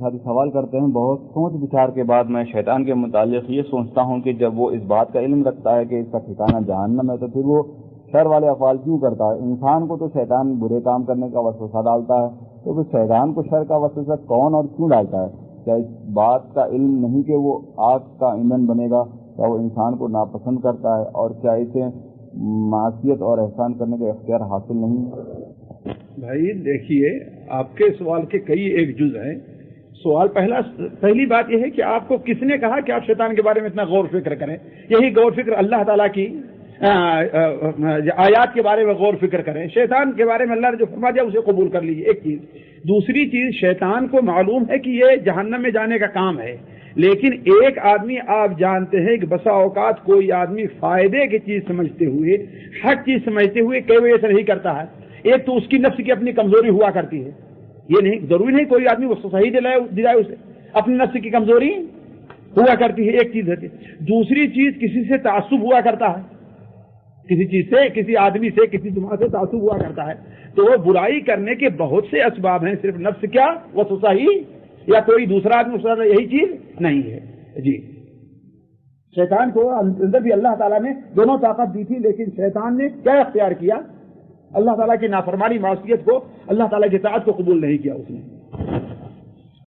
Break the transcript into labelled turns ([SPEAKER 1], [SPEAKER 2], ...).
[SPEAKER 1] سوال کرتے ہیں، بہت سوچ بچار کے بعد میں شیطان کے متعلق یہ سوچتا ہوں کہ جب وہ اس بات کا علم رکھتا ہے کہ اس کا ٹھکانہ جہنم ہے تو پھر وہ شر والے افعال کیوں کرتا ہے؟ انسان کو تو شیطان برے کام کرنے کا وسوسہ ڈالتا ہے، تو پھر شیطان کو شر کا وسوسہ کون اور کیوں ڈالتا ہے؟ کیا اس بات کا علم نہیں کہ وہ آگ کا ایندھن بنے گا؟ کیا وہ انسان کو ناپسند کرتا ہے؟ اور کیا اسے معصیت اور احسان کرنے کا اختیار حاصل نہیں؟
[SPEAKER 2] بھائی دیکھیے، آپ کے سوال کے کئی ایک جز ہیں۔ پہلی بات یہ ہے کہ آپ کو کس نے کہا کہ آپ شیطان کے بارے میں اتنا غور فکر کریں؟ یہی غور فکر اللہ تعالیٰ کی آیات کے بارے میں غور فکر کریں۔ شیطان کے بارے میں اللہ نے جو فرما دیا اسے قبول کر لیجیے، ایک چیز۔ دوسری چیز، شیطان کو معلوم ہے کہ یہ جہنم میں جانے کا کام ہے، لیکن ایک آدمی آپ جانتے ہیں کہ بسا اوقات کوئی آدمی فائدے کی چیز سمجھتے ہوئے، حق چیز سمجھتے ہوئے کئی وجہ سے نہیں کرتا ہے۔ ایک تو اس کی نفس کی اپنی کمزوری ہوا کرتی ہے، یہ نہیں ضروری نہیں کوئی آدمی وہ صحیح دلائے اسے، اپنی نفس کی کمزوری ہوا کرتی ہے، ایک چیز ہے۔ دوسری چیز، کسی سے تعصب ہوا کرتا ہے، کسی چیز سے، کسی آدمی سے، کسی جماعت سے تعصب ہوا کرتا ہے، تو وہ برائی کرنے کے بہت سے اسباب ہیں، صرف نفس کیا وسوسہ ہی یا کوئی دوسرا آدمی وسوسہ، یہی چیز نہیں ہے۔ جی، شیطان کو اندر بھی اللہ تعالیٰ نے دونوں طاقت دی تھی، لیکن شیطان نے کیا اختیار کیا؟ اللہ تعالیٰ کی نافرمانی، معصیت کو، اللہ تعالیٰ کی اطاعت کو قبول نہیں کیا اس نے۔